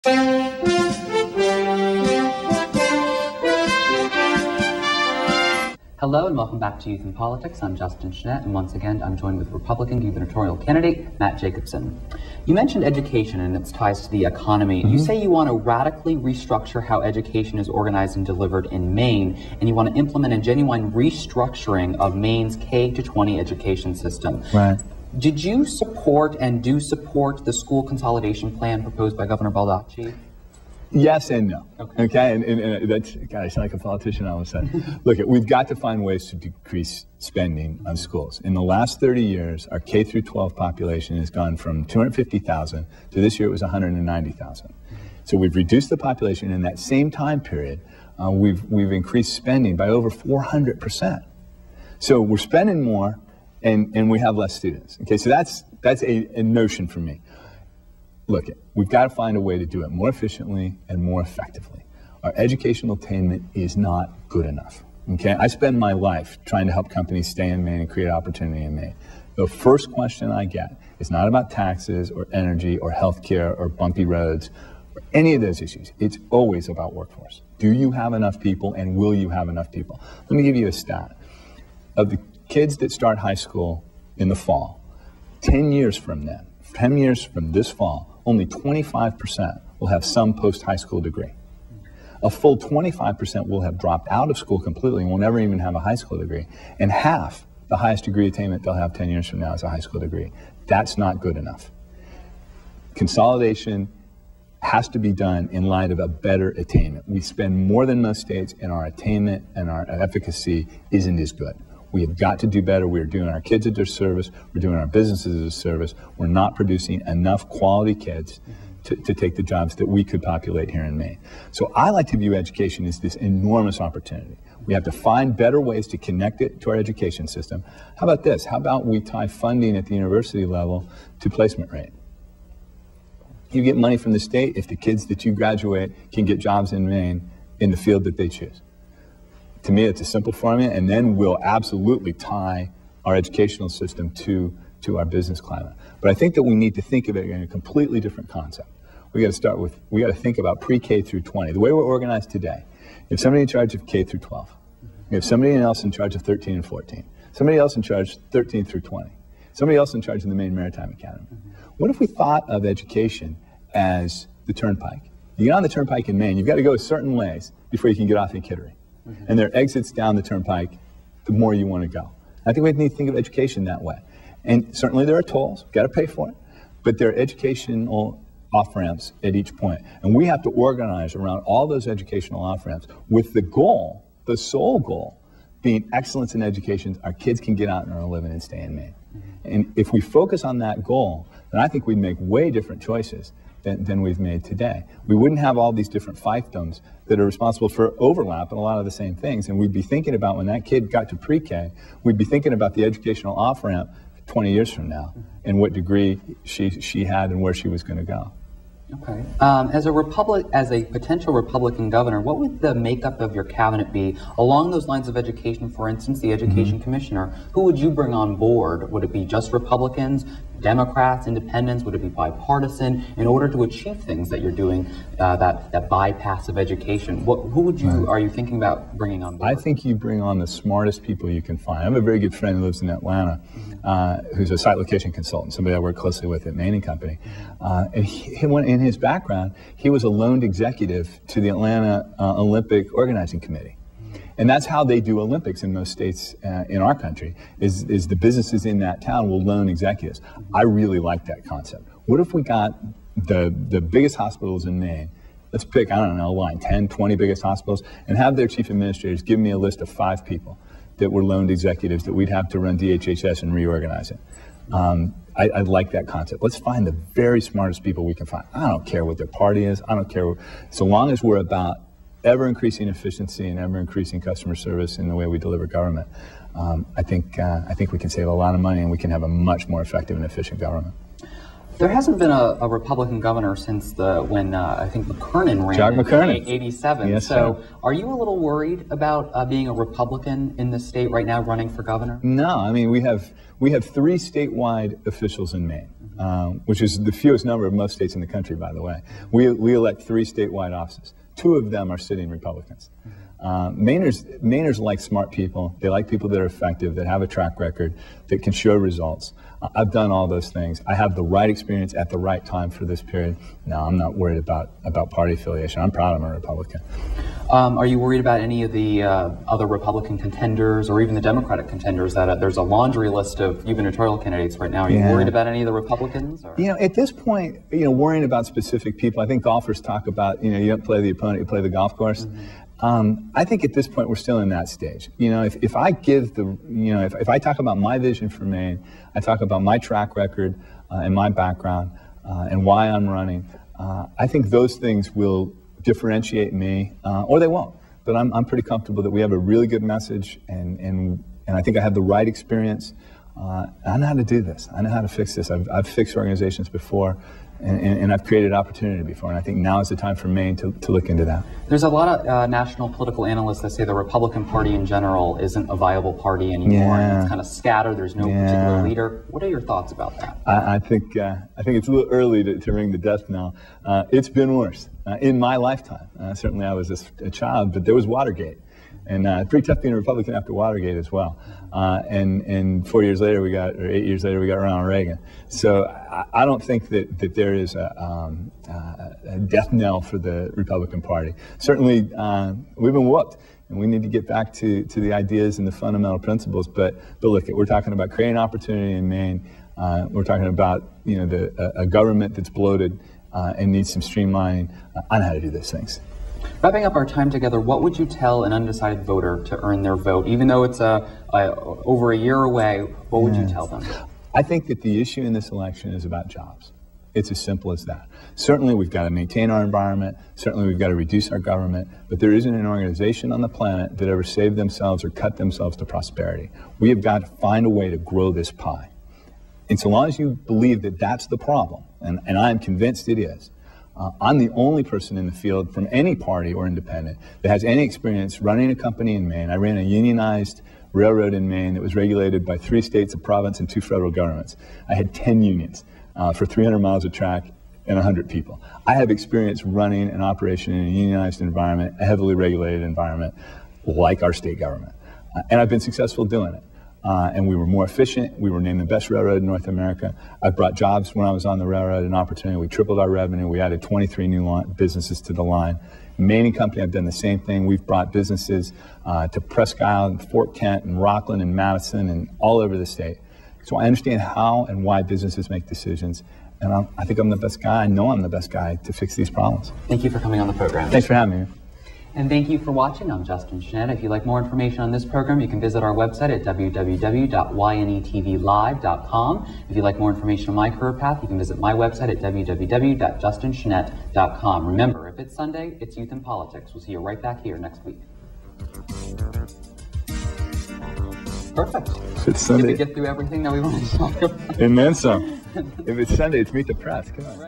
Hello and welcome back to Youth in Politics. I'm Justin Schmidt, and once again I'm joined with Republican gubernatorial candidate Matt Jacobson. You mentioned education and its ties to the economy. You say you want to radically restructure how education is organized and delivered in Maine, and you want to implement a genuine restructuring of Maine's K-20 education system. Right. Did you support and do support the school consolidation plan proposed by Governor Baldacci? Yes and no. Okay. And that's, God, I sound like a politician all of a sudden. Look, we've got to find ways to decrease spending on schools. In the last 30 years, our K through 12 population has gone from 250,000 to this year it was 190,000. So we've reduced the population. In that same time period, we've increased spending by over 400%. So we're spending more, and we have less students. Okay, so that's a notion for me. Look, we've got to find a way to do it more efficiently and more effectively. Our educational attainment is not good enough. Okay, I spend my life trying to help companies stay in Maine and create opportunity in Maine. The first question I get is not about taxes or energy or healthcare or bumpy roads or any of those issues. It's always about workforce. Do you have enough people, and will you have enough people? Let me give you a stat. Of the kids that start high school in the fall, 10 years from then, 10 years from this fall, only 25% will have some post-high school degree. A full 25% will have dropped out of school completely and will never even have a high school degree. And half the highest degree attainment they'll have 10 years from now is a high school degree. That's not good enough. Consolidation has to be done in light of a better attainment. We spend more than most states, and our attainment and our efficacy isn't as good. We have got to do better. We're doing our kids a disservice. We're doing our businesses a disservice. We're not producing enough quality kids to take the jobs that we could populate here in Maine. So I like to view education as this enormous opportunity. We have to find better ways to connect it to our education system. How about this? How about we tie funding at the university level to placement rate? You get money from the state if the kids that you graduate can get jobs in Maine in the field that they choose. To me, it's a simple formula, and then we'll absolutely tie our educational system to our business climate. But I think that we need to think of it in a completely different concept. We got to think about pre-K through 20. The way we're organized today, you have somebody in charge of K through 12. You have somebody else in charge of 13 and 14. Somebody else in charge 13 through 20. Somebody else in charge of the Maine Maritime Academy. What if we thought of education as the turnpike? You get on the turnpike in Maine, you've got to go a certain ways before you can get off in Kittery. And there are exits down the turnpike the more you want to go. I think we need to think of education that way. And certainly there are tolls, got to pay for it, but there are educational off-ramps at each point. And we have to organize around all those educational off-ramps with the goal, the sole goal, being excellence in education. Our kids can get out and earn a living and stay in Maine. And if we focus on that goal, then I think we'd make way different choices than we've made today. We wouldn't have all these different fiefdoms that are responsible for overlap and a lot of the same things. And we'd be thinking about when that kid got to pre-K, we'd be thinking about the educational off-ramp 20 years from now and what degree she had and where she was going to go. Okay. As a potential Republican governor, what would the makeup of your cabinet be along those lines of education? For instance, the education commissioner. Who would you bring on board? Would it be just Republicans, Democrats, Independents? Would it be bipartisan in order to achieve things that you're doing, that bypass of education? Are you thinking about bringing on board? I think you bring on the smartest people you can find. I have a very good friend who lives in Atlanta, who's a site location consultant, somebody I work closely with at Maine & Company. And in his background, he was a loaned executive to the Atlanta Olympic Organizing Committee. And that's how they do Olympics in most states in our country, is the businesses in that town will loan executives. I really like that concept. What if we got the biggest hospitals in Maine, let's pick, I don't know, line 10, 20 biggest hospitals, and have their chief administrators give me a list of 5 people that were loaned executives that we'd have to run DHHS and reorganize it. I like that concept. Let's find the very smartest people we can find. I don't care what their party is. I don't care. So long as we're about ever increasing efficiency and ever increasing customer service in the way we deliver government, I think we can save a lot of money and we can have a much more effective and efficient government. There hasn't been a Republican governor since when I think McKernan ran Jack McKernan. in 87. Yes, so sir. Are you a little worried about being a Republican in the state right now running for governor? No, I mean, we have 3 statewide officials in Maine, which is the fewest number of most states in the country, by the way. We elect 3 statewide offices. 2 of them are sitting Republicans. Mainers like smart people. They like people that are effective, that have a track record, that can show results. I've done all those things. I have the right experience at the right time for this period. No, I'm not worried about party affiliation. I'm proud I'm a Republican. Are you worried about any of the other Republican contenders or even the Democratic contenders? That there's a laundry list of gubernatorial candidates right now. Are you worried about any of the Republicans? Or? You know, at this point, worrying about specific people, I think golfers talk about, you don't play the opponent, you play the golf course. I think at this point we're still in that stage. If I give if I talk about my vision for Maine, I talk about my track record and my background and why I'm running, I think those things will differentiate me, or they won't. But I'm pretty comfortable that we have a really good message, and I think I have the right experience. I know how to do this. I know how to fix this. I've fixed organizations before. And I've created opportunity before, and I think now is the time for Maine to look into that. There's a lot of national political analysts that say the Republican Party in general isn't a viable party anymore, and it's kind of scattered. There's no particular leader. What are your thoughts about that? I think it's a little early to ring the death knell. It's been worse in my lifetime. Certainly, I was a child, but there was Watergate. And pretty tough being a Republican after Watergate as well. And 8 years later, we got Ronald Reagan. So I don't think that there is a death knell for the Republican Party. Certainly, we've been whooped, and we need to get back to the ideas and the fundamental principles. But look, we're talking about creating opportunity in Maine. We're talking about a government that's bloated and needs some streamlining. I know how to do those things. Wrapping up our time together, what would you tell an undecided voter to earn their vote? Even though it's over a year away, what would you tell them? I think that the issue in this election is about jobs. It's as simple as that. Certainly, we've got to maintain our environment. Certainly, we've got to reduce our government. But there isn't an organization on the planet that ever saved themselves or cut themselves to prosperity. We have got to find a way to grow this pie. And so long as you believe that that's the problem, and I am convinced it is, I'm the only person in the field from any party or independent that has any experience running a company in Maine. I ran a unionized railroad in Maine that was regulated by 3 states, a province, and 2 federal governments. I had 10 unions for 300 miles of track and 100 people. I have experience running an operation in a unionized environment, a heavily regulated environment, like our state government. And I've been successful doing it. And we were more efficient. We were named the best railroad in North America. I brought jobs when I was on the railroad, an opportunity. We tripled our revenue. We added 23 new businesses to the line. Maine & Company, I've done the same thing. We've brought businesses to Presque Isle and Fort Kent and Rockland and Madison and all over the state. So I understand how and why businesses make decisions. And I think I'm the best guy. I know I'm the best guy to fix these problems. Thank you for coming on the program. Thanks for having me. And thank you for watching. I'm Justin Jeanette. If you'd like more information on this program, you can visit our website at www.ynetvlive.com. If you'd like more information on my career path, you can visit my website at www.justinjeanette.com. Remember, if it's Sunday, it's Youth in Politics. We'll see you right back here next week. Perfect. If it's Sunday, did we get through everything that we wanted to talk about? And then some. If it's Sunday, it's Meet the Press. Come on.